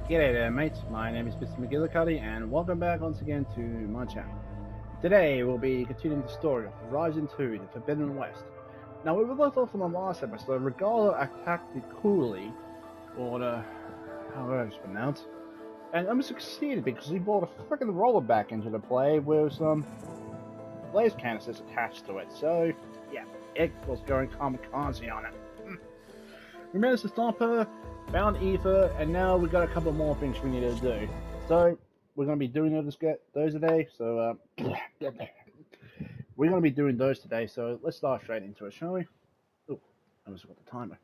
G'day there mates, my name is Mr. Magilla-cutti and welcome back once again to my channel. Today we'll be continuing the story of Horizon 2, The Forbidden West. Now we were left off in the last episode, Regala attacked the Cooley, or however it's pronounced, and almost succeeded because he brought a freaking roller back into the play with some blaze canisters attached to it, so yeah, it was going kamikaze on it. We managed to stop her, found Ether, and now we've got a couple more things we need to do. So, we're going to be doing those today, so, we're going to be doing those today, so let's start straight into it, shall we? Oh, I almost got the timer.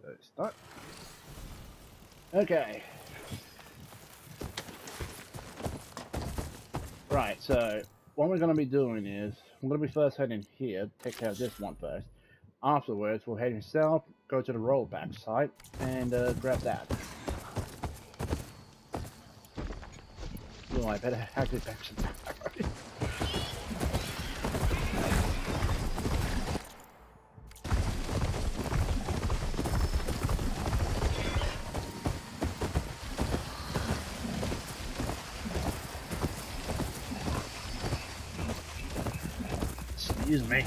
So, start. Okay. Right, so, what we're going to be doing is, I'm going to be first heading here, take care of this one first. Afterwards, we'll head south, go to the rollback site, and grab that. Oh, I better activate back some power. Excuse me.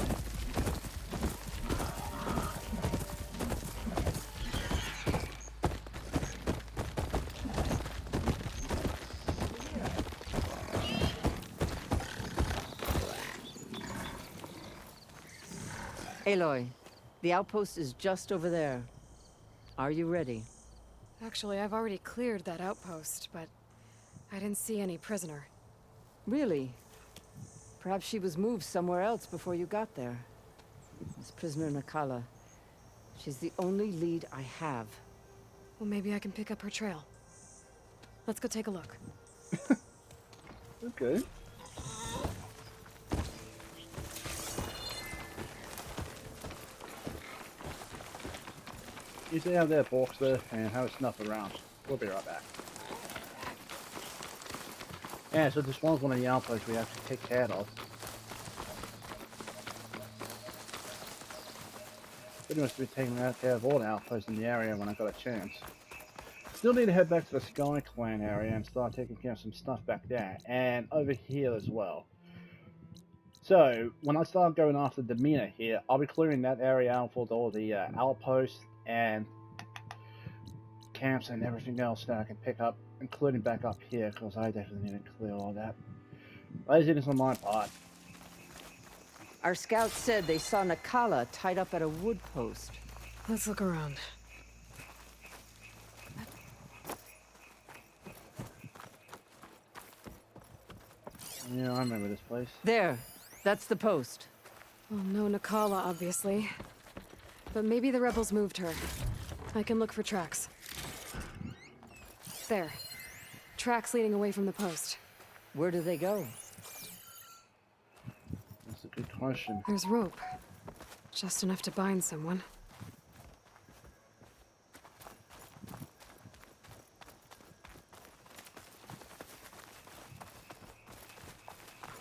Aloy, the outpost is just over there. Are you ready? Actually, I've already cleared that outpost, but I didn't see any prisoner. Really? Perhaps she was moved somewhere else before you got there. This prisoner Nakala. She's the only lead I have. Well, maybe I can pick up her trail. Let's go take a look. Okay. You see how that box there and how it's snuff around. We'll be right back. Yeah, so this one's one of the outposts we have to take care of. Pretty much be taking care of all the outposts in the area when I got a chance. Still need to head back to the Sky Clan area and start taking care of some stuff back there, and over here as well. So, when I start going after Demeanor here, I'll be clearing that area out for all the outposts and camps and everything else that I can pick up, including back up here, because I definitely need to clear all that. Laziness on my part. Our scouts said they saw Nakala tied up at a wood post. Let's look around. Yeah, I remember this place. There, that's the post. Well, no Nakala, obviously. But maybe the rebels moved her. I can look for tracks. There. Tracks leading away from the post. Where do they go? That's a good question. There's rope. Just enough to bind someone.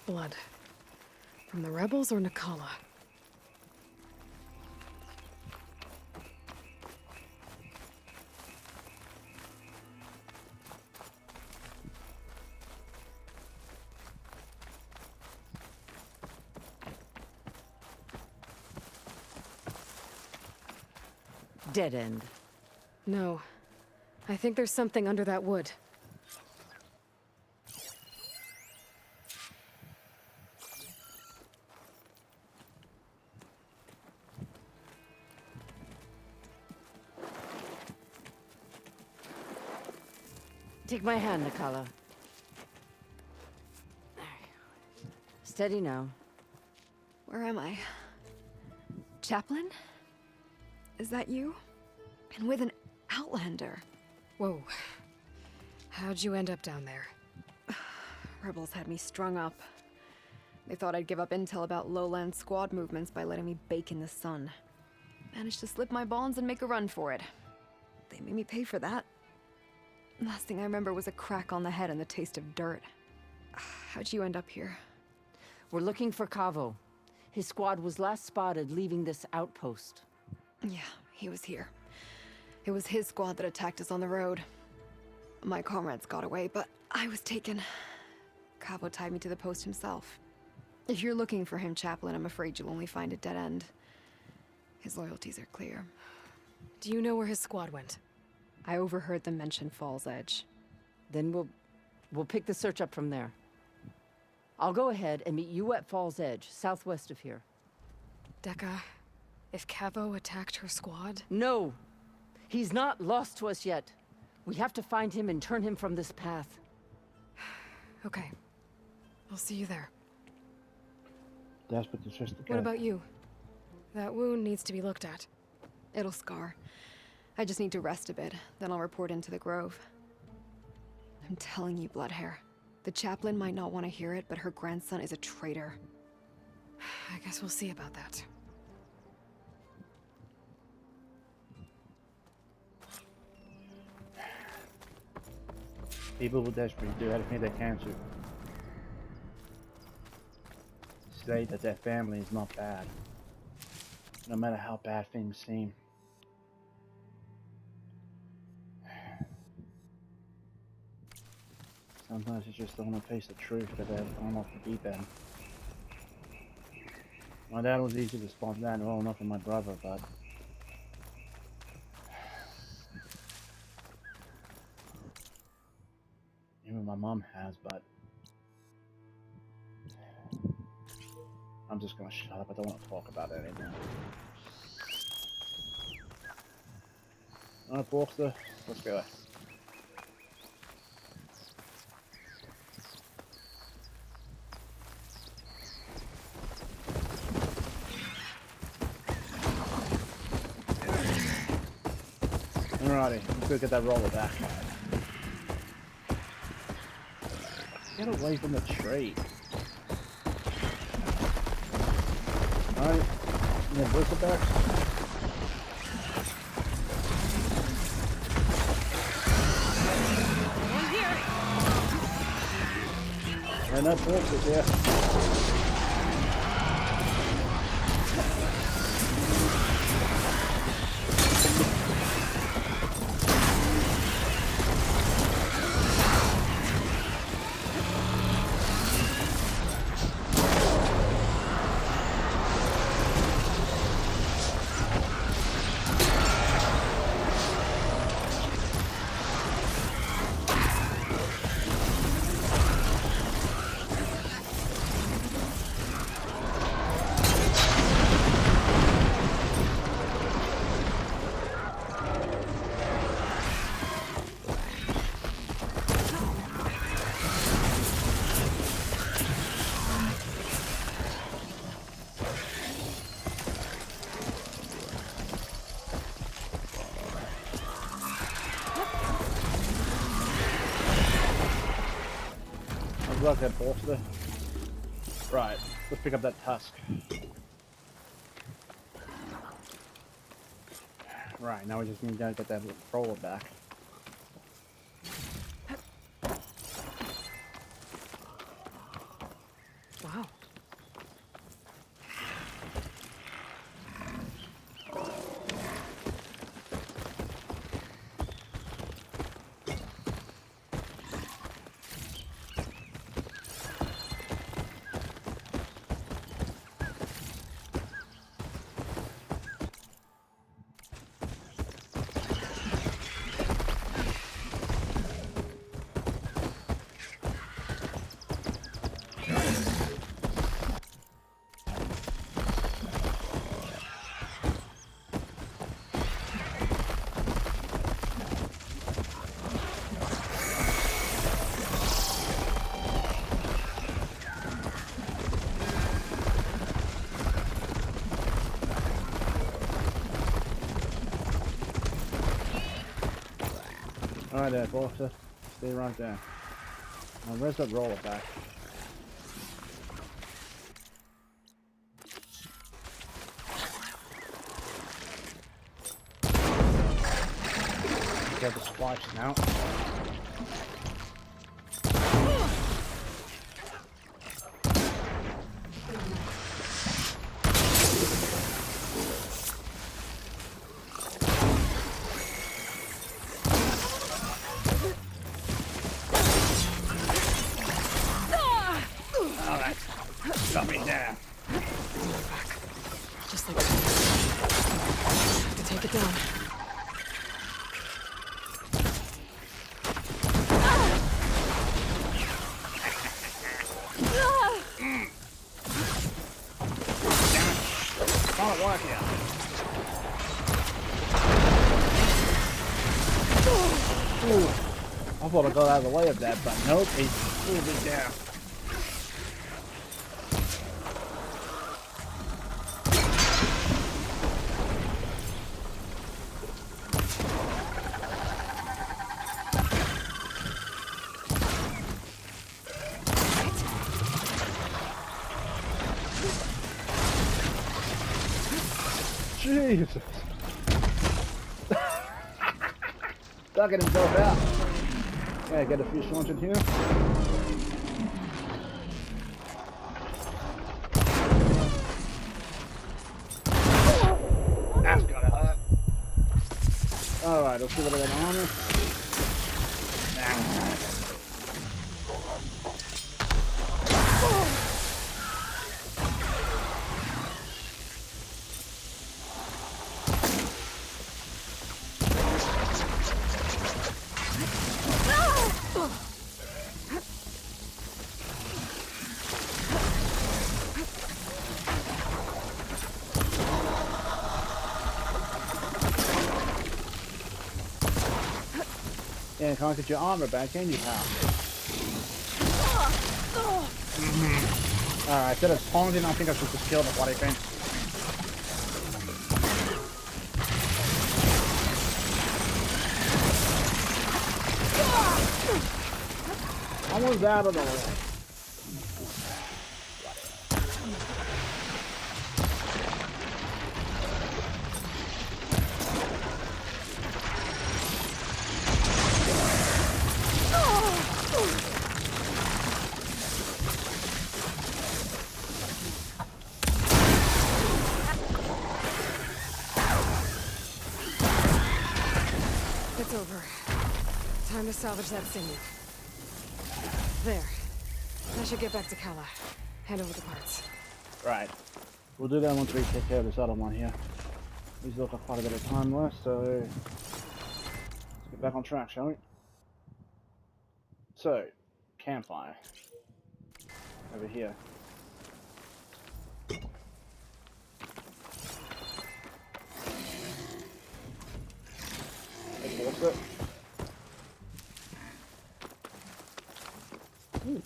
Blood. From the rebels or Nakala? Dead end. No. I think there's something under that wood. Take my hand, Nakala. Steady now. Where am I? Chaplain? Is that you? And with an outlander. Whoa. How'd you end up down there? Rebels had me strung up. They thought I'd give up intel about lowland squad movements by letting me bake in the sun. Managed to slip my bonds and make a run for it. They made me pay for that. Last thing I remember was a crack on the head and the taste of dirt. How'd you end up here? We're looking for Kavo. His squad was last spotted leaving this outpost. Yeah, he was here. It was his squad that attacked us on the road. My comrades got away, but I was taken. Cavo tied me to the post himself. If you're looking for him, Chaplain, I'm afraid you'll only find a dead end. His loyalties are clear. Do you know where his squad went? I overheard them mention Fall's Edge. Then we'll pick the search up from there. I'll go ahead and meet you at Fall's Edge, southwest of here. Dekka, if Cavo attacked her squad... No! He's not lost to us yet. We have to find him and turn him from this path. Okay. I'll see you there. Desperate to trust the What about you? That wound needs to be looked at. It'll scar. I just need to rest a bit, then I'll report into the Grove. I'm telling you, Bloodhair. The Chaplain might not want to hear it, but her grandson is a traitor. I guess we'll see about that. People will desperately do everything they can to say that their family is not bad, no matter how bad things seem. Sometimes you just don't want to face the truth that they're thrown off the deep end. My dad was easy to respond to that well enough with my brother, but even my mom has, but I'm just gonna shut up. I don't want to talk about it anymore. Alright, Borster, let's go. Alrighty, let's go get that roller back. Get away from the tree. Alright, and then boost it back. I'm here! And that boost it, yeah. Like that bolster. Right, let's pick up that tusk. Right, now we just need to get that roller back. Wow. Alright there, bolster. Stay right there. Now where's that roller back? Get the splash now. Shut me down. Back. Just like that. Have to take it down. Can't work here. Ooh. I thought I got out of the way of that, but nope, he's pulled me down. Jesus. Ducking himself out. Yeah, get a few shots in here. That's gotta hurt. Alright, let's see what I got on it. Yeah, can't get your armor back, can you, pal? Alright, instead of taunting, I think I should just kill the bloody thing. Almost out of the way. It's over. Time to salvage that sinew. There. I should get back to Kala. Hand over the parts. Right. We'll do that once we take care of this other one here. We've still got quite a bit of time left, so let's get back on track, shall we? So, campfire. Over here. What's it? Ooh.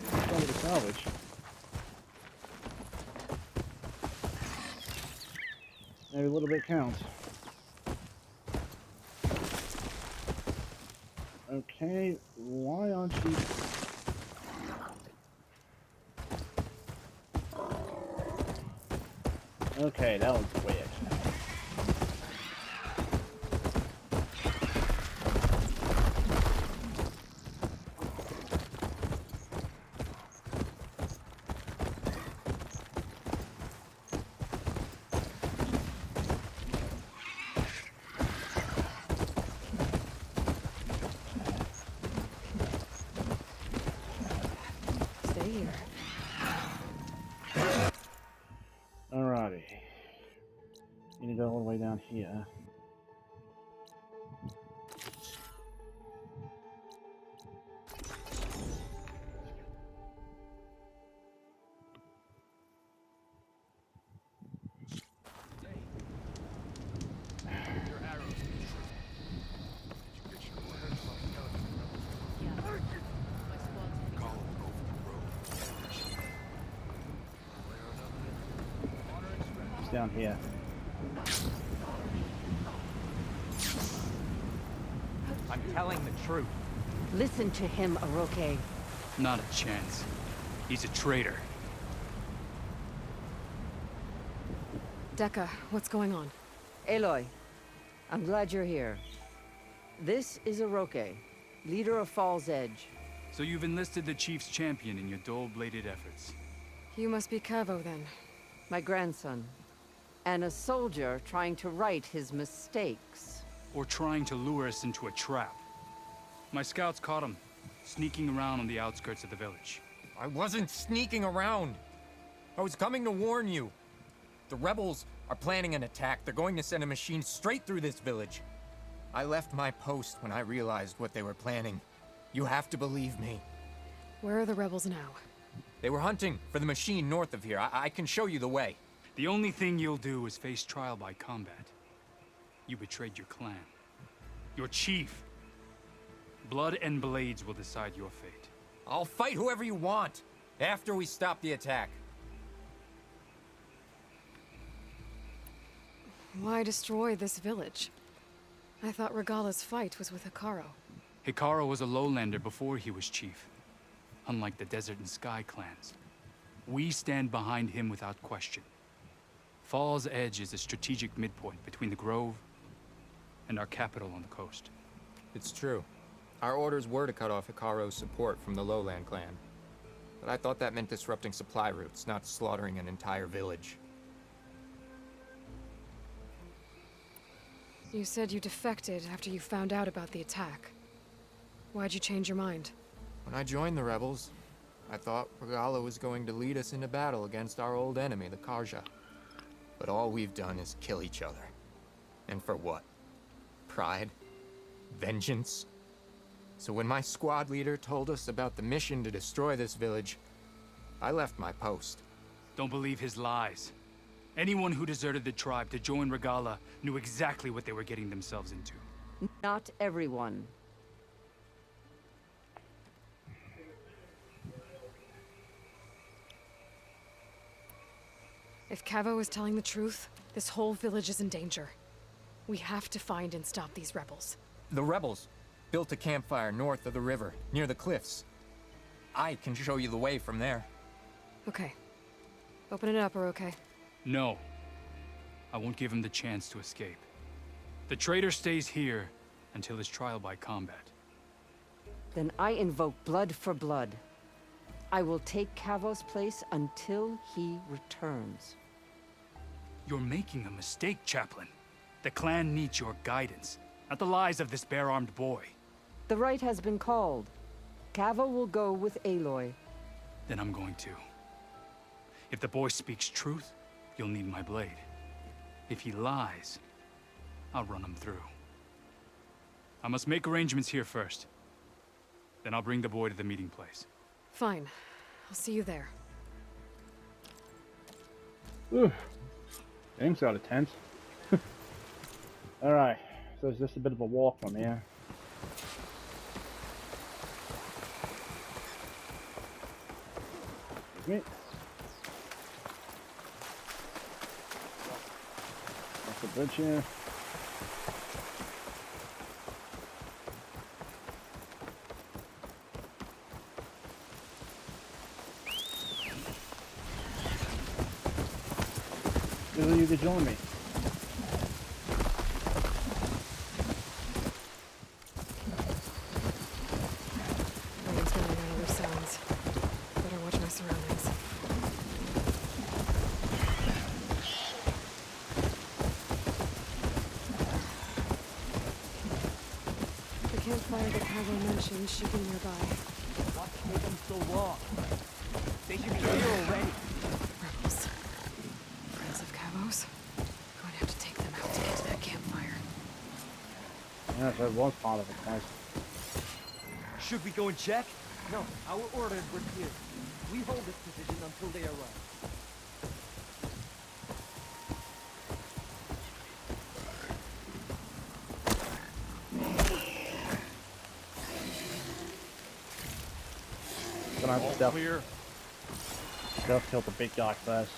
Probably the salvage. Maybe a little bit counts. Okay, why aren't you... Okay, that was weird. Stay here. Alrighty. Need to go all the way down here. It's down here. I'm telling the truth. Listen to him, Aroke. Not a chance. He's a traitor. Dekka, what's going on? Aloy, I'm glad you're here. This is Aroke, leader of Fall's Edge. So you've enlisted the Chief's champion in your dull-bladed efforts. You must be Cavo then. My grandson. And a soldier trying to right his mistakes. Or trying to lure us into a trap. My scouts caught him. sneaking around on the outskirts of the village. I wasn't sneaking around. I was coming to warn you. The rebels are planning an attack. They're going to send a machine straight through this village. I left my post when I realized what they were planning. You have to believe me. Where are the rebels now? They were hunting for the machine north of here. I can show you the way. The only thing you'll do is face trial by combat. You betrayed your clan. Your chief. Blood and blades will decide your fate. I'll fight whoever you want, after we stop the attack. Why destroy this village? I thought Regala's fight was with Hikaru. Hikaru was a lowlander before he was chief. Unlike the Desert and Sky clans. We stand behind him without question. Fall's Edge is a strategic midpoint between the Grove and our capital on the coast. It's true. Our orders were to cut off Hikaru's support from the Lowland clan. But I thought that meant disrupting supply routes, not slaughtering an entire village. You said you defected after you found out about the attack. Why'd you change your mind? When I joined the rebels, I thought Regala was going to lead us into battle against our old enemy, the Karja. But all we've done is kill each other. And for what? Pride? Vengeance? So when my squad leader told us about the mission to destroy this village, I left my post. Don't believe his lies. Anyone who deserted the tribe to join Regala knew exactly what they were getting themselves into. Not everyone. If Cavo is telling the truth, this whole village is in danger. We have to find and stop these rebels. The rebels built a campfire north of the river, near the cliffs. I can show you the way from there. Okay. Open it up, or okay? No. I won't give him the chance to escape. The traitor stays here until his trial by combat. Then I invoke blood for blood. I will take Cavo's place until he returns. You're making a mistake, Chaplain. The clan needs your guidance, not the lies of this bare-armed boy. The right has been called. Cavo will go with Aloy. Then I'm going to. If the boy speaks truth, you'll need my blade. If he lies, I'll run him through. I must make arrangements here first. Then I'll bring the boy to the meeting place. Fine. I'll see you there. Ooh. Game's got a tense. Alright, so it's just a bit of a walk from here. Excuse me. That's the bridge here. Will you to join me? Rain's gonna run other sounds. Better watch my surroundings. The campfire that Cavo mentioned should be nearby. What's taking so long? They should be here already. Rebels. Friends of Cavo's. Going to have to take them out to get to that campfire. Yeah, that was part of it, guys. Should we go and check? No, our orders were clear. We hold this position until they arrive. Gonna have to stealth kill the big guy first.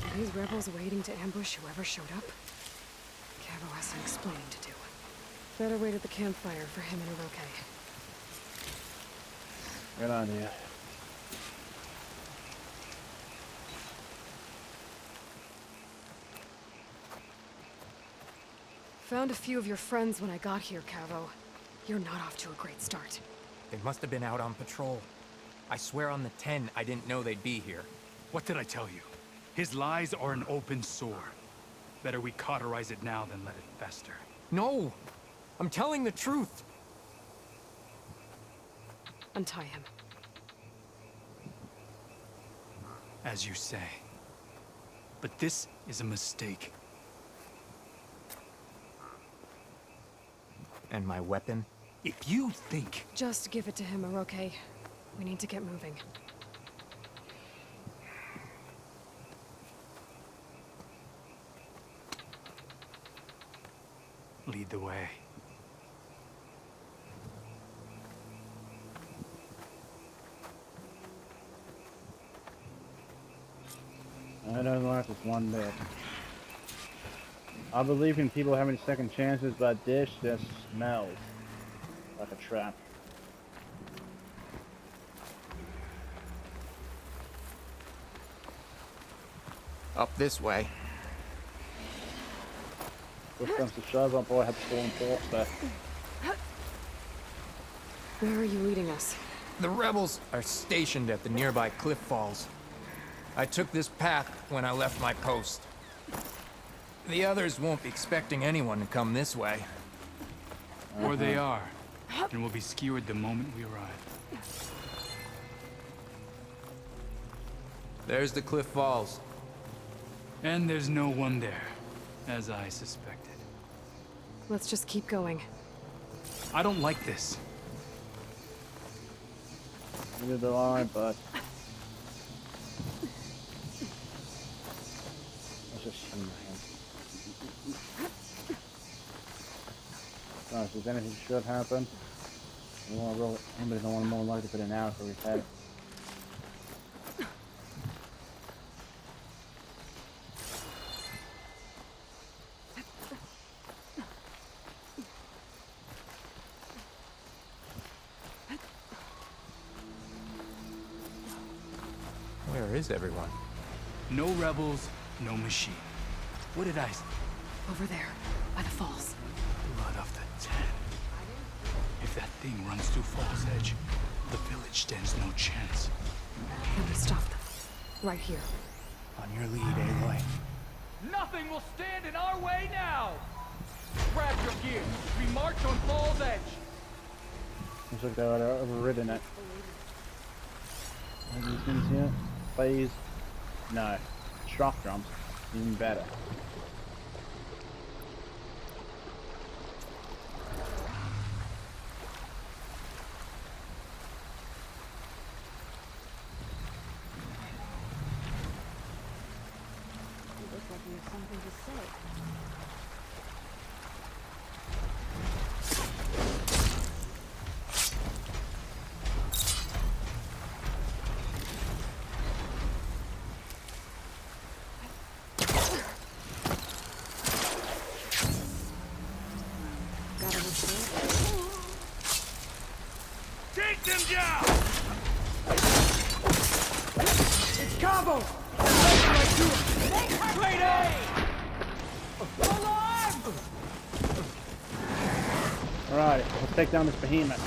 Are these rebels waiting to ambush whoever showed up? Cavo has some explaining to do. Better wait at the campfire for him and Oroke. Good idea. Found a few of your friends when I got here, Cavo. You're not off to a great start. They must have been out on patrol. I swear on the 10, I didn't know they'd be here. What did I tell you? His lies are an open sore. Better we cauterize it now than let it fester. No! I'm telling the truth! Untie him. As you say. But this is a mistake. And my weapon? If you think... Just give it to him, Oroke. We need to get moving. Lead the way. I don't like this one bit. I believe in people having second chances, but this just smells like a trap. Up this way. Push comes to shove, I'll probably have to fall in force there. Where are you leading us? The rebels are stationed at the nearby cliff falls. I took this path when I left my post. The others won't be expecting anyone to come this way. Or they are. And will be skewered the moment we arrive. There's the cliff falls. And there's no one there, as I suspected. Let's just keep going. I don't like this. Neither do I, but... let's just swing my hand. So if there's anything should happen, we want to roll it. Anybody's don't want more likely to put an hour for we've had it. Where is everyone? No rebels, no machine. What did I say? Over there, by the falls. Blood of the 10. If that thing runs through Fall's Edge, the village stands no chance. Then we stop them. Right here. On your lead, Aloy. Nothing will stand in our way now! Grab your gear. We march on Fall's Edge. Looks like they would have overridden it. Any of these things here? Plays? No. Shock drums. Even better. You look like you have something to say. Gotta return. Take them down! It's Cabo! Great A! Alright, let's take down this behemoth.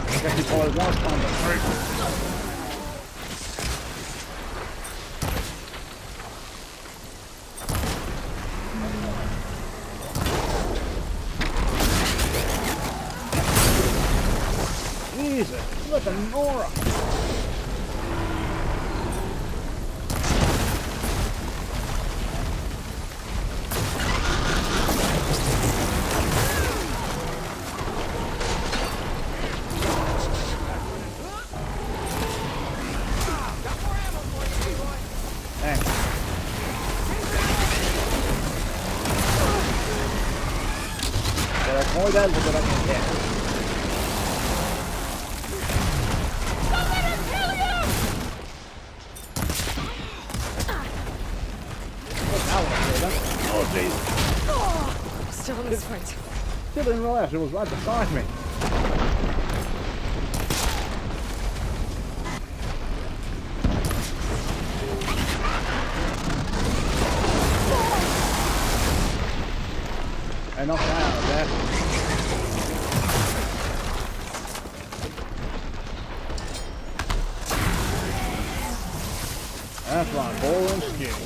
I guess he probably wants on the first. Jesus, look at Nora! Thanks. More than what I can get. Oh jeez. Still in this fight. Still didn't realize it was right beside me. I knocked that out of there. That's my ball and skill.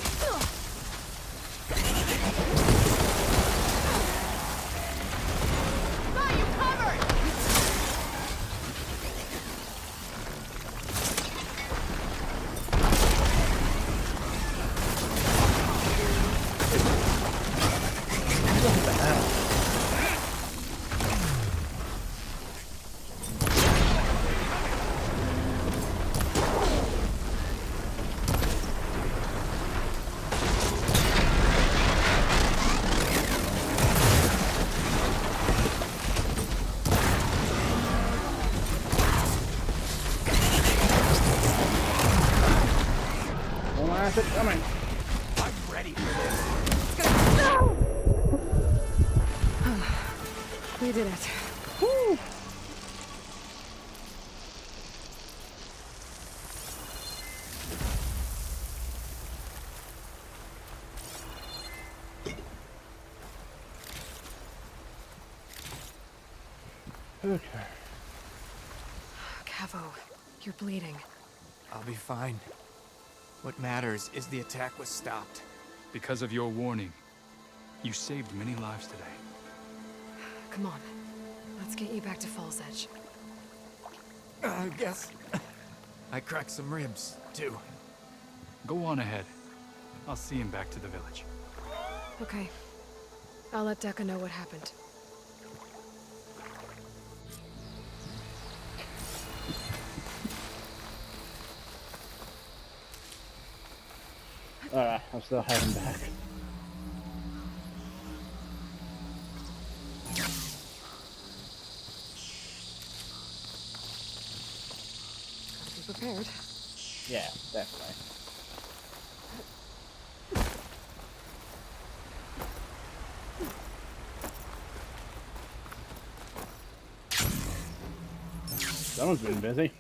Coming. I'm ready for this. We did it. Woo. Okay. Cavo, you're bleeding. I'll be fine. What matters is the attack was stopped. Because of your warning, you saved many lives today. Come on. Let's get you back to Fall's Edge. I guess I cracked some ribs, too. Go on ahead. I'll see him back to the village. Okay. I'll let Decca know what happened. Alright, I'm still heading back. Gotta be prepared. Yeah, definitely. Someone's been busy.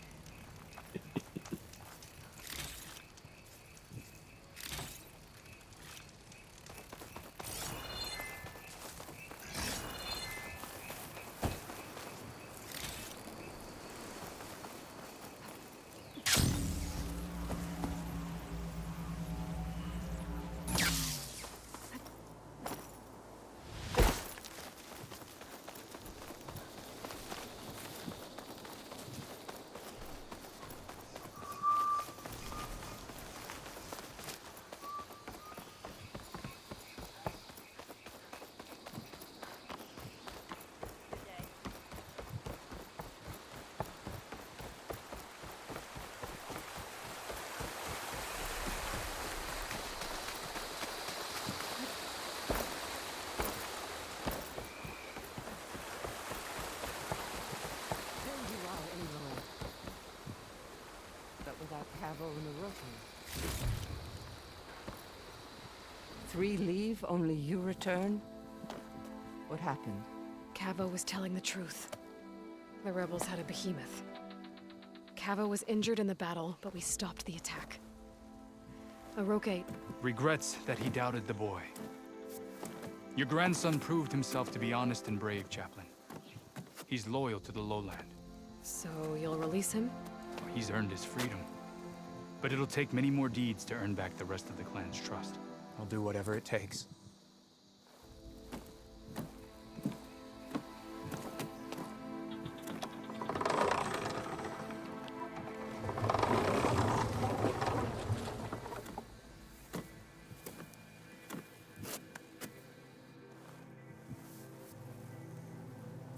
Cavo and Orochi. 3 leave, only you return? What happened? Cavo was telling the truth. The rebels had a behemoth. Cavo was injured in the battle, but we stopped the attack. Orochi... Regrets that he doubted the boy. Your grandson proved himself to be honest and brave, Chaplain. He's loyal to the lowland. So you'll release him? He's earned his freedom. But it'll take many more deeds to earn back the rest of the clan's trust. I'll do whatever it takes.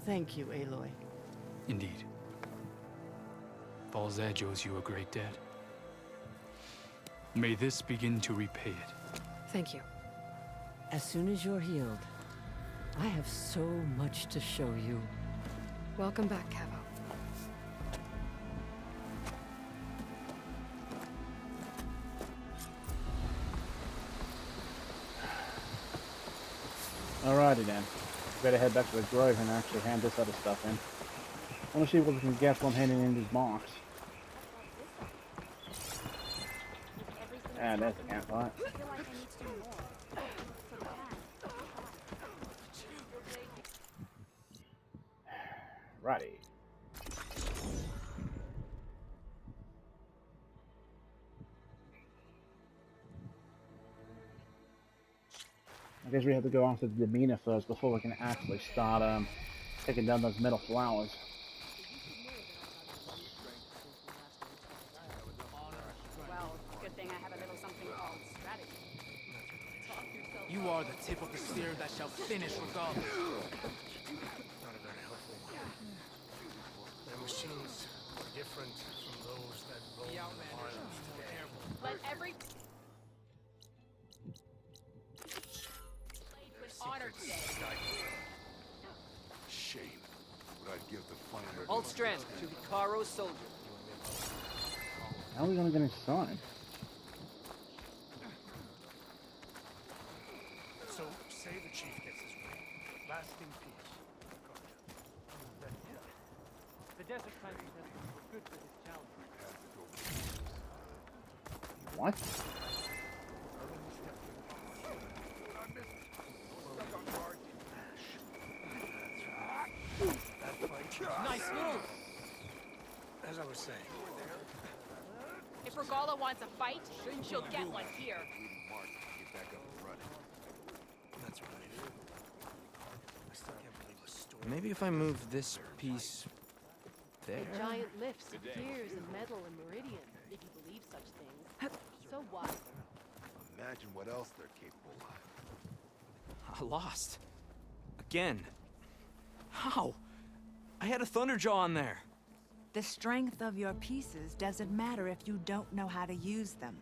Thank you, Aloy. Indeed. Fall's Edge owes you a great debt. May this begin to repay it. Thank you. As soon as you're healed, I have so much to show you. Welcome back, Cavo. Alrighty then. Better head back to the grove and actually hand this other stuff in. I want to see what we can get from handing in these marks. Ah, there's the campfire. Alrighty. I guess we have to go after the demeanor first before we can actually start taking down those metal flowers. Well, good thing I have a little something called strategy. You are the tip of the spear that shall finish regardless. Not very helpful. Their machines are different from those that roam the islands today. Let every with honor today. Shame. What I'd give to find her. Hold strand to the Caro soldier. How are we gonna get inside? So, say the chief gets his way. Lasting peace. The desert transcendental were good for this challenge. What? Nice move! As I was saying, If Regala wants a fight, she'll get one here. Get back up and running. that's right. I still can't believe the story. Maybe if I move this piece there. Giant lifts of gears and metal in Meridian, if you believe such things. So what? Imagine what else they're capable of. I lost. Again. How? I had a Thunderjaw on there. The strength of your pieces doesn't matter if you don't know how to use them.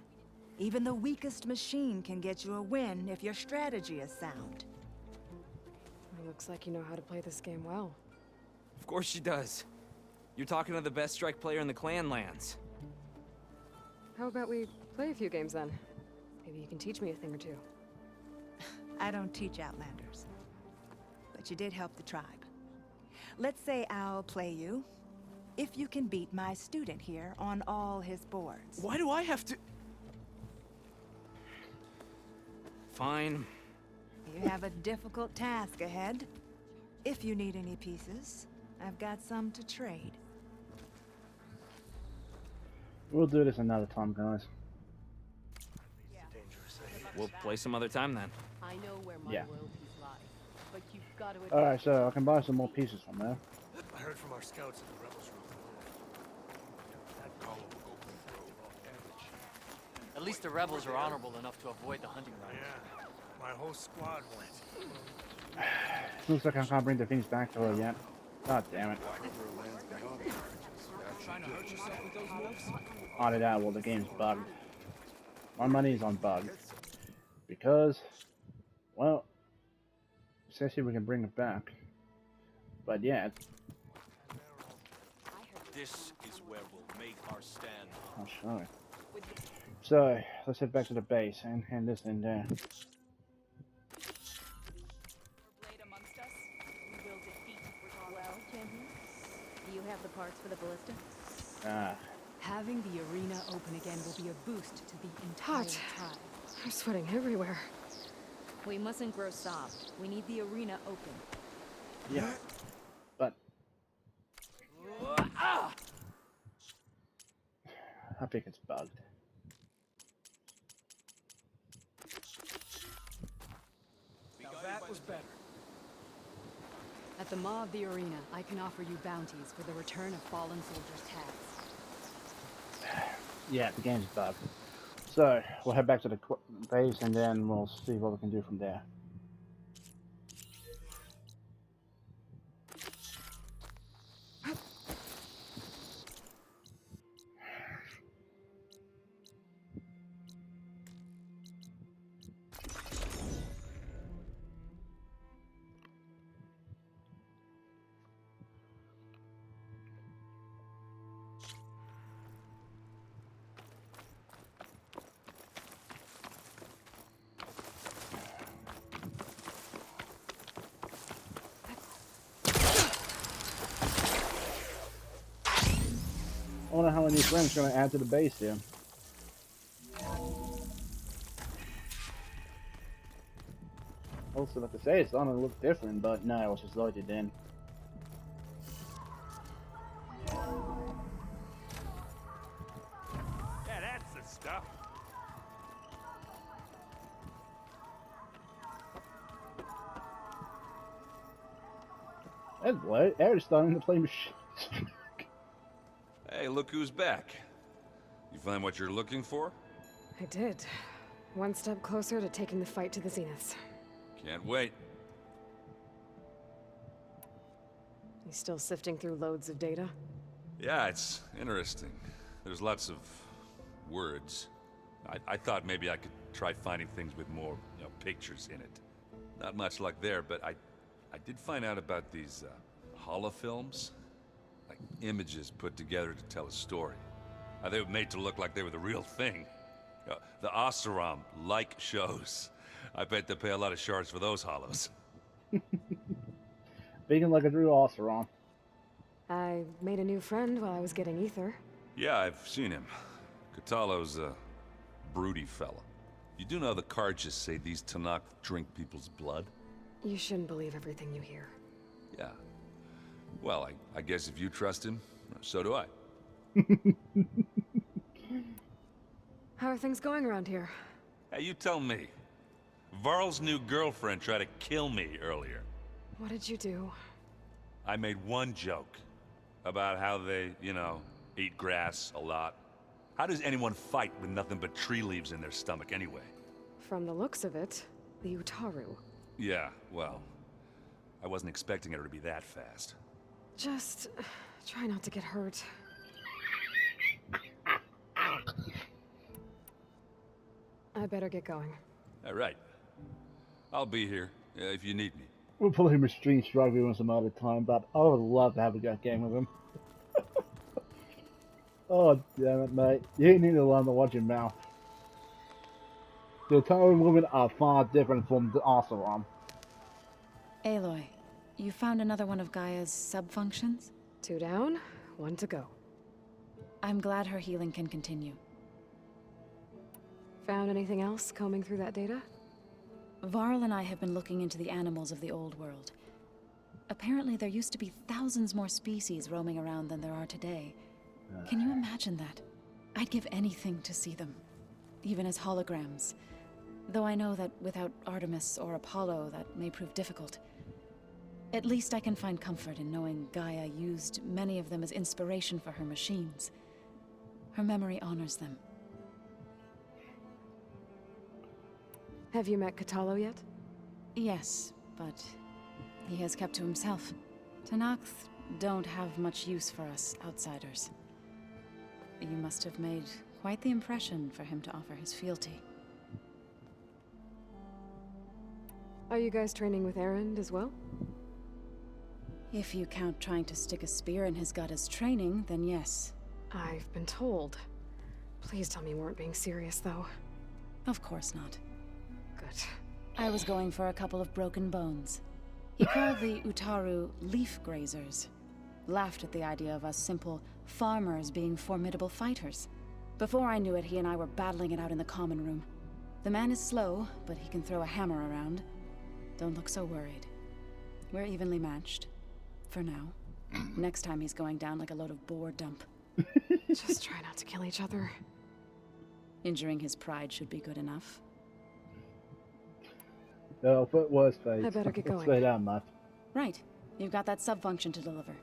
Even the weakest machine can get you a win if your strategy is sound. It looks like you know how to play this game well. Of course she does. You're talking to the best strike player in the clan lands. How about we play a few games then? Maybe you can teach me a thing or two. I don't teach Outlanders. But you did help the tribe. Let's say I'll play you, if you can beat my student here on all his boards. Why do I have to... Fine. You have a difficult task ahead. If you need any pieces, I've got some to trade. We'll do this another time, guys. We'll play some other time then. I know where my Yeah. royalties lie, but you've got to admit, Alright, so I can buy some more pieces from there. I heard from our scouts at the rebels' room. That Colo will go through. At least the rebels are honorable enough to avoid the hunting grounds. Yeah, my whole squad went. Looks like I can't bring the things back to her yet. God damn it. Trying to hurt yourself with those moves? I did that, well the game's bugged. My money is on bugged. Because, well, it says here we can bring it back. But yeah, This is where we'll make our stand. I'll show it. So, let's head back to the base and hand this in there. Blade amongst us, we will defeat Regala. well, champion, do you have the parts for the ballista? Ah, Having the arena open again will be a boost to the entire Hot. tribe. I'm sweating everywhere. We mustn't grow soft. We need the arena open. yeah. But I think it's bugged. Now that was better. At the maw of the arena, I can offer you bounties for the return of fallen soldiers' tags. Yeah, the game's bugged. So, we'll head back to the base and then we'll see what we can do from there. I wonder how many friends going to add to the base here. Also, like I say, it's starting to look different, but no, it was just loaded in. Hello, Eric's starting to play machine. Hey, look who's back. You find what you're looking for? I did. One step closer to taking the fight to the Zeniths. Can't wait. You still sifting through loads of data? Yeah, it's interesting. There's lots of words. I thought maybe I could try finding things with more, pictures in it. Not much luck there, but I did find out about these holofilms. Like images put together to tell a story. They were made to look like they were the real thing. The Oseram like shows. I bet they pay a lot of shards for those hollows. Speaking like a true Oseram. I made a new friend while I was getting ether. Yeah, I've seen him. Catalo's a broody fella. You do know the Karjas say these Tanakh drink people's blood? You shouldn't believe everything you hear. Yeah. Well, I guess if you trust him, so do I. How are things going around here? Hey, you tell me. Varl's new girlfriend tried to kill me earlier. What did you do? I made one joke about how they, eat grass a lot. How does anyone fight with nothing but tree leaves in their stomach anyway? From the looks of it, the Utaru. Yeah, well, I wasn't expecting her to be that fast. Just try not to get hurt. I better get going. All right. I'll be here if you need me. We'll pull him a string struggle on some other time, but I would love to have a good game with him. Oh, damn it, mate. You need to learn to watch your mouth. The Terra women are far different from the Oseram. Aloy, you found another one of GAIA's sub-functions? 2 down, 1 to go. I'm glad her healing can continue. Found anything else combing through that data? Varl and I have been looking into the animals of the old world. Apparently there used to be thousands more species roaming around than there are today. Can you imagine that? I'd give anything to see them, even as holograms. Though I know that without Artemis or Apollo, that may prove difficult. At least I can find comfort in knowing GAIA used many of them as inspiration for her machines. Her memory honors them. Have you met Catalo yet? Yes, but he has kept to himself. Tanakh don't have much use for us outsiders. You must have made quite the impression for him to offer his fealty. Are you guys training with Erend as well? If you count trying to stick a spear in his gut as training, then yes. I've been told. Please tell me you weren't being serious, though. Of course not. Good. I was going for a couple of broken bones. He called the Utaru leaf grazers. Laughed at the idea of us simple farmers being formidable fighters. Before I knew it, he and I were battling it out in the common room. The man is slow, but he can throw a hammer around. Don't look so worried. We're evenly matched. For now. Next time he's going down like a load of boar dump. Just try not to kill each other. Injuring his pride should be good enough. No, but worse, face. I better get going. Stay down, Matt. Right. You've got that sub-function to deliver.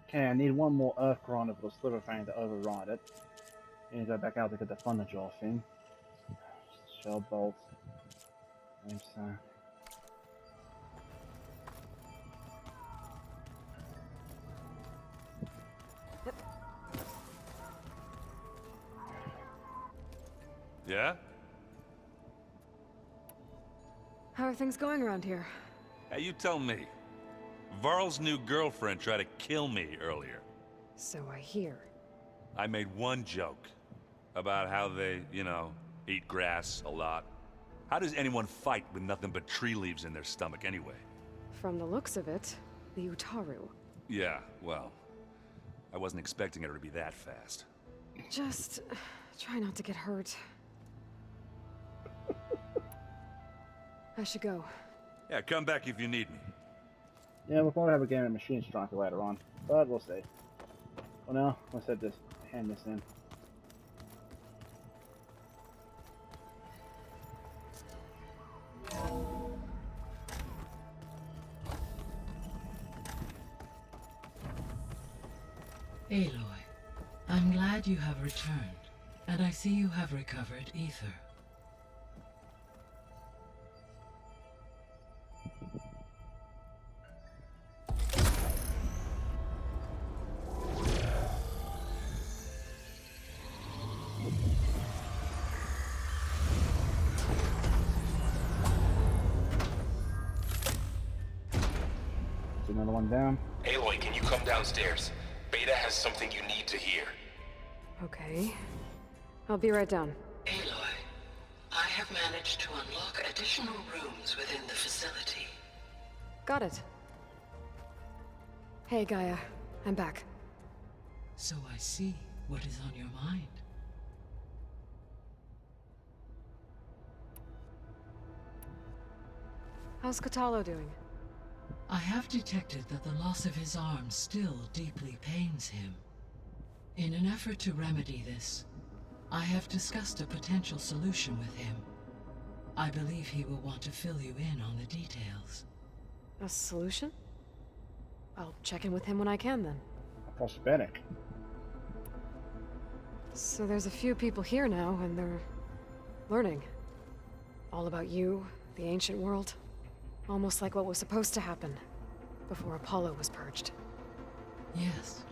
Okay, I need one more Earth Grinder for the Sliver Fang to override it. I need to go back out to get the Thunder Jaw thing. Shell bolts. And so. Yeah? How are things going around here? Hey, you tell me. Varl's new girlfriend tried to kill me earlier. So I hear. I made one joke about how they, eat grass a lot. How does anyone fight with nothing but tree leaves in their stomach anyway? From the looks of it, the Utaru. Yeah, well, I wasn't expecting her to be that fast. Just try not to get hurt. I should go. Yeah, come back if you need me. Yeah, we'll probably have a game of Machine Striker later on, but we'll see. Well, now let's hand this in. Aloy, I'm glad you have returned, and I see you have recovered ether. Another one down. Aloy, can you come downstairs? Beta has something you need to hear. Okay. I'll be right down. Aloy, I have managed to unlock additional rooms within the facility. Got it. Hey, Gaia. I'm back. So I see what is on your mind. How's Kotallo doing? I have detected that the loss of his arm still deeply pains him. In an effort to remedy this, I have discussed a potential solution with him. I believe he will want to fill you in on the details. A solution? I'll check in with him when I can, then. A prosthetic. So there's a few people here now, and they're learning. All about you, the ancient world. Almost like what was supposed to happen before Apollo was purged. Yes.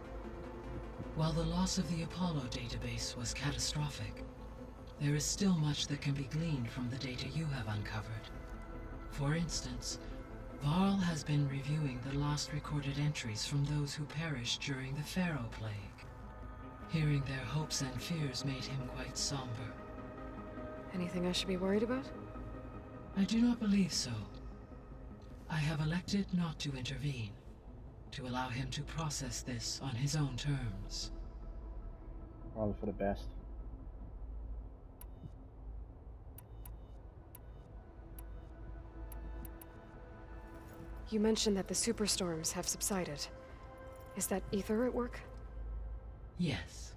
While the loss of the Apollo database was catastrophic, there is still much that can be gleaned from the data you have uncovered. For instance, Varl has been reviewing the last recorded entries from those who perished during the Pharaoh Plague. Hearing their hopes and fears made him quite somber. Anything I should be worried about? I do not believe so. I have elected not to intervene, to allow him to process this on his own terms. Probably for the best. You mentioned that the superstorms have subsided. Is that ether at work? Yes.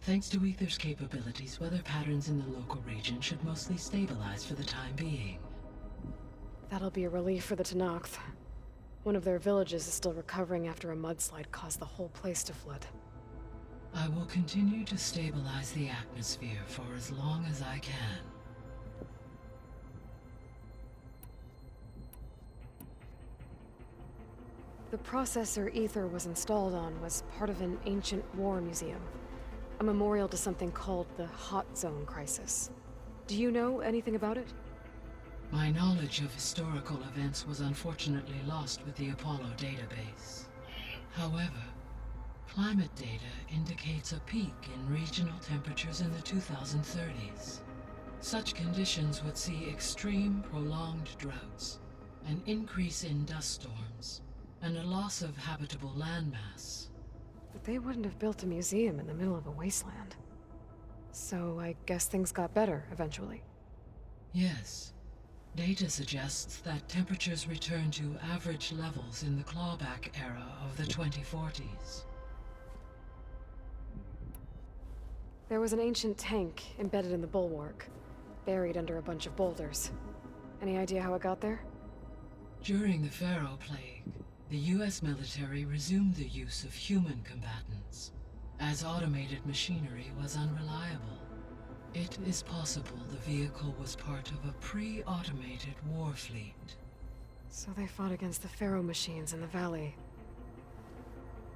Thanks to ether's capabilities, weather patterns in the local region should mostly stabilize for the time being. That'll be a relief for the Tenakth. One of their villages is still recovering after a mudslide caused the whole place to flood. I will continue to stabilize the atmosphere for as long as I can. The processor Ether was installed on was part of an ancient war museum. A memorial to something called the Hot Zone Crisis. Do you know anything about it? My knowledge of historical events was unfortunately lost with the Apollo database. However, climate data indicates a peak in regional temperatures in the 2030s. Such conditions would see extreme, prolonged droughts, an increase in dust storms, and a loss of habitable landmass. But they wouldn't have built a museum in the middle of a wasteland. So I guess things got better eventually. Yes. Data suggests that temperatures returned to average levels in the clawback era of the 2040s. There was an ancient tank embedded in the bulwark, buried under a bunch of boulders. Any idea how it got there? During the Pharaoh Plague, the US military resumed the use of human combatants, as automated machinery was unreliable. It is possible the vehicle was part of a pre-automated war fleet. So they fought against the Pharaoh machines in the valley,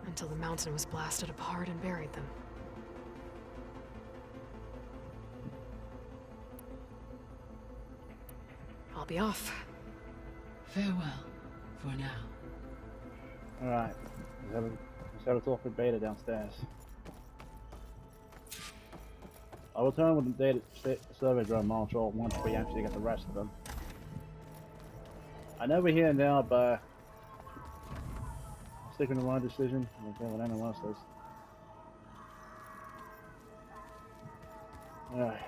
until the mountain was blasted apart and buried them. I'll be off. Farewell, for now. Alright, let's have a talk with Beta downstairs. I will return with the data survey drone module once we actually get the rest of them. I know we're here now, but sticking to my decision. I don't care what anyone else does. Alright.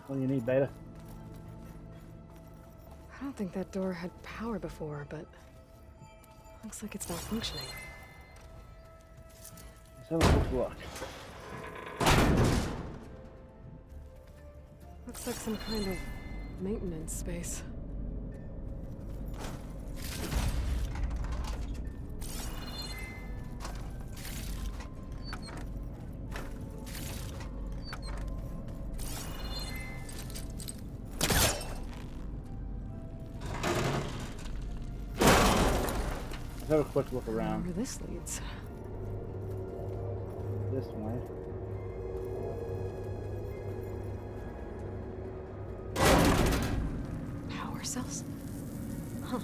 What do you need, Beta? I don't think that door had power before, but looks like it's not functioning. Let's have a quick look. Looks like some kind of maintenance space. Let's have a quick look around. Where this leads. This way. Power cells? Huh.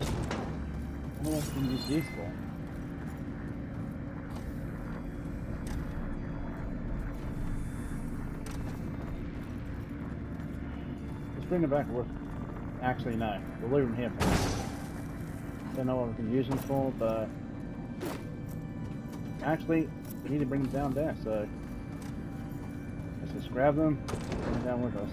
I don't know what we can use these for. Let's bring it back and work. Actually, no. We'll leave them here for now. Don't know what we can use them for, but actually, we need to bring them down there, so let's just grab them and bring them down with us.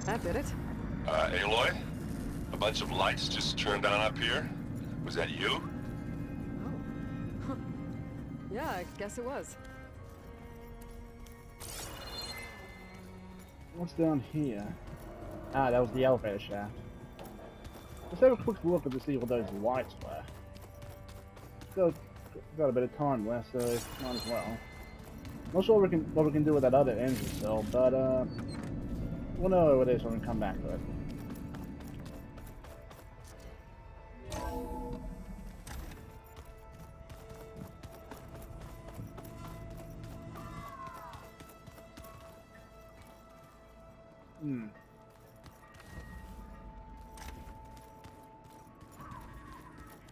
That did it. Aloy? A bunch of lights just turned on up here? Was that you? Yeah, I guess it was. What's down here? Ah, that was the elevator shaft. Let's have a quick look to see what those lights were. Still got a bit of time left, so might as well. Not sure what we can do with that other engine cell, but we'll know what it is when we come back to it.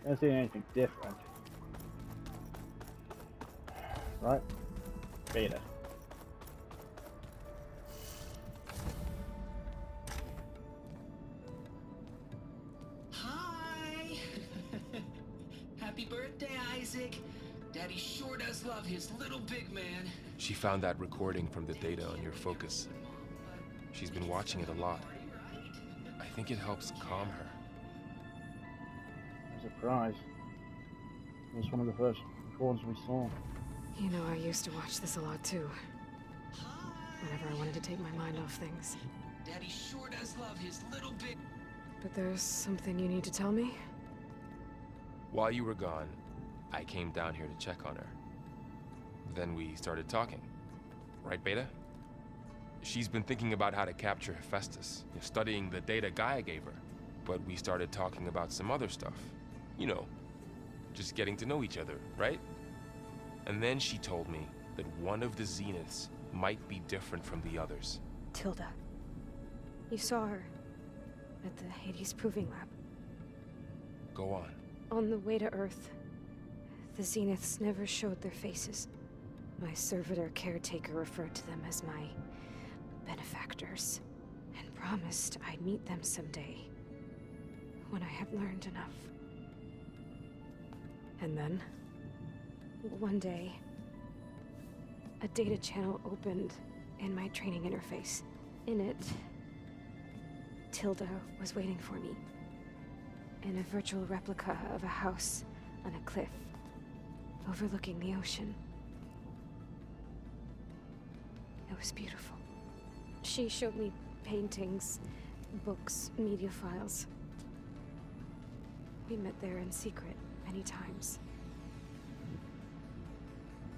Don't see anything different. Right? Beta. Hi! Happy birthday, Isaac. Daddy sure does love his little big man. She found that recording from the data on your focus. She's been watching it a lot. I think it helps calm her. Surprise. It was one of the first recordings we saw. You know, I used to watch this a lot too. Whenever I wanted to take my mind off things. Daddy sure does love his little big... But there's something you need to tell me? While you were gone, I came down here to check on her. Then we started talking. Right, Beta? She's been thinking about how to capture Hephaestus, studying the data Gaia gave her. But we started talking about some other stuff. You know, just getting to know each other, right? And then she told me that one of the Zeniths might be different from the others. Tilda. You saw her at the Hades Proving Lab. Go on. On the way to Earth, the Zeniths never showed their faces. My servitor caretaker referred to them as my benefactors, and promised I'd meet them someday, when I have learned enough. And then? One day, a data channel opened in my training interface. In it, Tilda was waiting for me, in a virtual replica of a house on a cliff, overlooking the ocean. It was beautiful. She showed me paintings, books, media files. We met there in secret many times.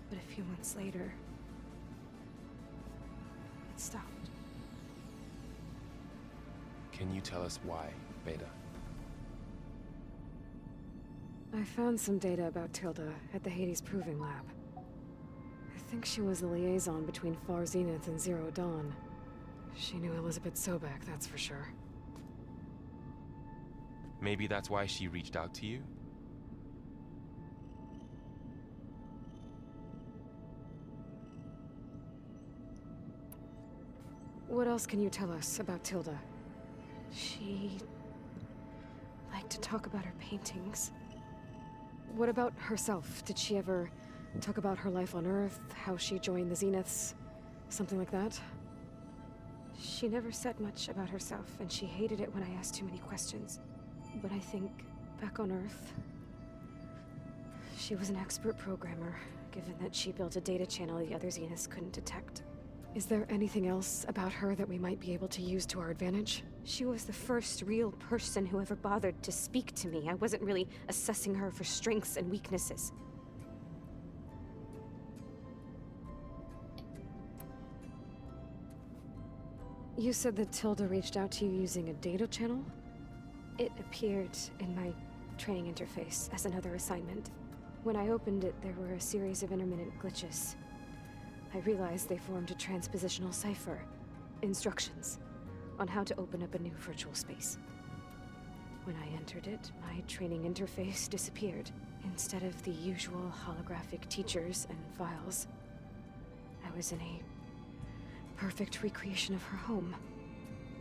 But a few months later, it stopped. Can you tell us why, Beta? I found some data about Tilda at the Hades Proving Lab. I think she was the liaison between Far Zenith and Zero Dawn. She knew Elizabeth Sobek, that's for sure. Maybe that's why she reached out to you? What else can you tell us about Tilda? She liked to talk about her paintings. What about herself? Did she ever talk about her life on Earth, how she joined the Zeniths, something like that? She never said much about herself, and she hated it when I asked too many questions. But I think, back on Earth, she was an expert programmer, given that she built a data channel the other Zeniths couldn't detect. Is there anything else about her that we might be able to use to our advantage? She was the first real person who ever bothered to speak to me. I wasn't really assessing her for strengths and weaknesses. You said that Tilda reached out to you using a data channel? It appeared in my training interface as another assignment. When I opened it, there were a series of intermittent glitches. I realized they formed a transpositional cipher, instructions, on how to open up a new virtual space. When I entered it, my training interface disappeared. Instead of the usual holographic teachers and files, I was in a perfect recreation of her home.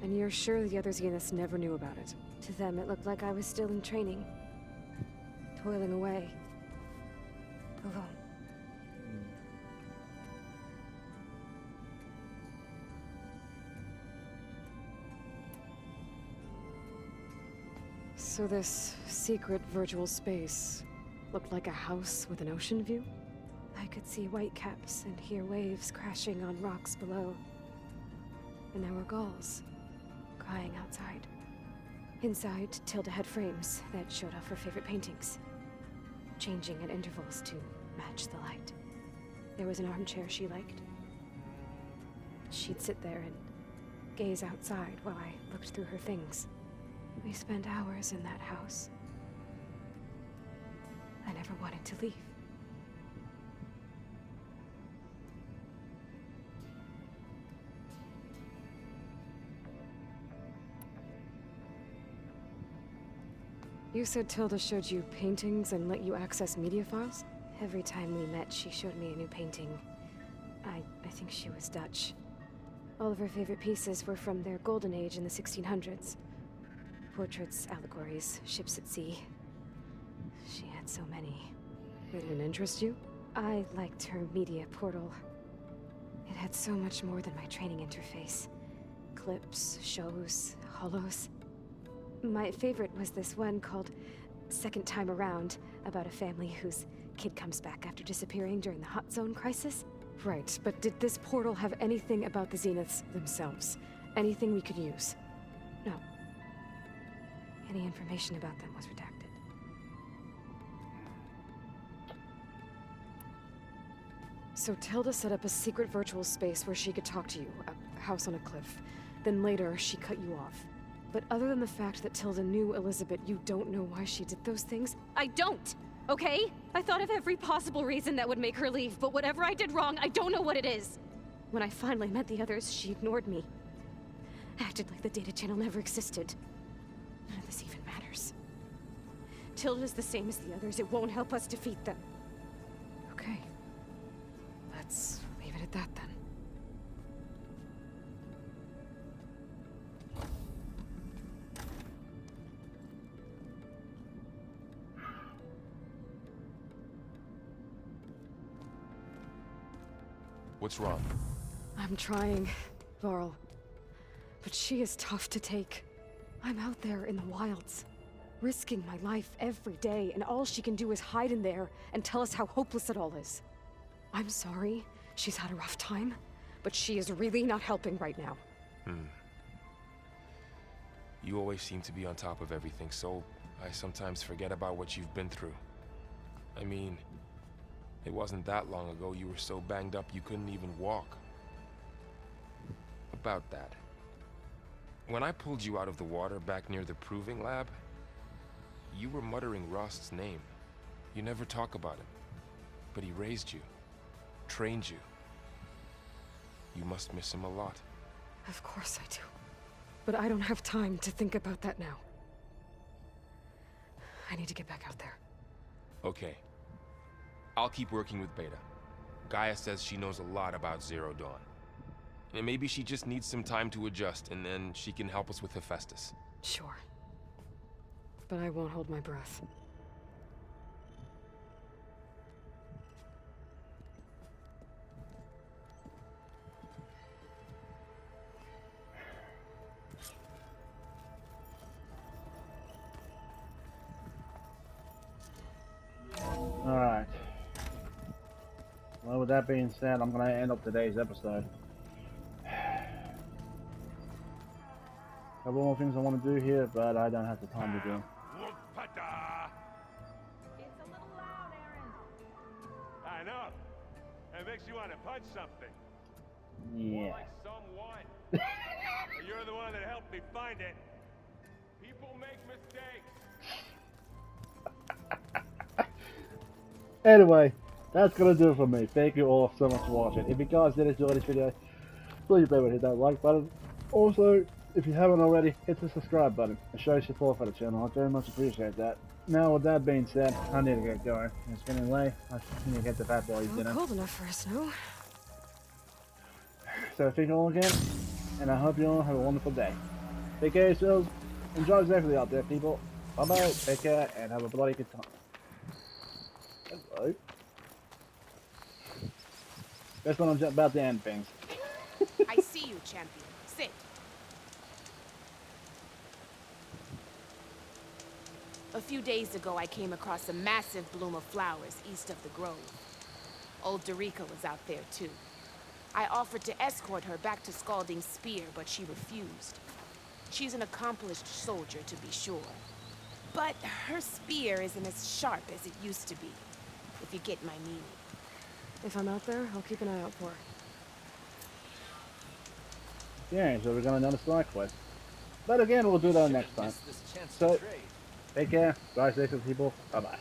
And you're sure the other Zeniths never knew about it? To them, it looked like I was still in training, toiling away, alone. So this secret virtual space looked like a house with an ocean view? I could see whitecaps and hear waves crashing on rocks below. And there were gulls crying outside. Inside, Tilda had frames that showed off her favorite paintings, changing at intervals to match the light. There was an armchair she liked. She'd sit there and gaze outside while I looked through her things. We spent hours in that house. I never wanted to leave. You said Tilda showed you paintings and let you access media files? Every time we met, she showed me a new painting. I think she was Dutch. All of her favorite pieces were from their golden age in the 1600s. Portraits, allegories, ships at sea. She had so many. They didn't interest you? I liked her media portal. It had so much more than my training interface. Clips, shows, holos. My favorite was this one called Second Time Around, about a family whose kid comes back after disappearing during the Hot Zone crisis. Right, but did this portal have anything about the Zeniths themselves? Anything we could use? No. Any information about them was redacted. So Tilda set up a secret virtual space where she could talk to you, a house on a cliff. Then later, she cut you off. But other than the fact that Tilda knew Elizabeth, you don't know why she did those things? I don't! Okay? I thought of every possible reason that would make her leave, but whatever I did wrong, I don't know what it is. When I finally met the others, she ignored me. Acted like the data channel never existed. None of this even matters. Tilda's the same as the others. It won't help us defeat them. Okay. Let's leave it at that then. What's wrong? I'm trying, Varl. But she is tough to take. I'm out there in the wilds, risking my life every day, and all she can do is hide in there and tell us how hopeless it all is. I'm sorry, she's had a rough time, but she is really not helping right now. You always seem to be on top of everything, so I sometimes forget about what you've been through. I mean, it wasn't that long ago you were so banged up you couldn't even walk. About that. When I pulled you out of the water back near the proving lab, you were muttering Rost's name. You never talk about him. But he raised you, trained you. You must miss him a lot. Of course I do. But I don't have time to think about that now. I need to get back out there. Okay. I'll keep working with Beta. GAIA says she knows a lot about Zero Dawn. And maybe she just needs some time to adjust, and then she can help us with Hephaestus. Sure. but I won't hold my breath. Alright. Well, with that being said, I'm going to end up today's episode. Couple more things I want to do here, but I don't have the time to do. It's a little loud, Aaron. I know. It makes you want to punch something. Yeah. More like someone. But you're the one that helped me find it. People make mistakes. Anyway, that's going to do it for me. Thank you all so much for watching. If you guys did enjoy this video, please remember to hit that like button. Also, if you haven't already, hit the subscribe button and show support for the channel. I very much appreciate that. Now, with that being said, I need to get going. It's getting late. I need to get the fat boys dinner. Cold enough for a snow. So thank you all again, and I hope you all have a wonderful day. Take care of yourselves. Enjoy safely out there, people. Bye-bye. Take care, and have a bloody good time. Hello. That's when I'm about to end things. I see you, champion. Sit. A few days ago, I came across a massive bloom of flowers east of the grove. Old Dorica was out there, too. I offered to escort her back to Scalding Spear, but she refused. She's an accomplished soldier, to be sure. But her spear isn't as sharp as it used to be, if you get my meaning. If I'm out there, I'll keep an eye out for her. Yeah, so we're going to another side quest. But again, we'll do that next time. So, take care. Drive safe, people. Bye-bye.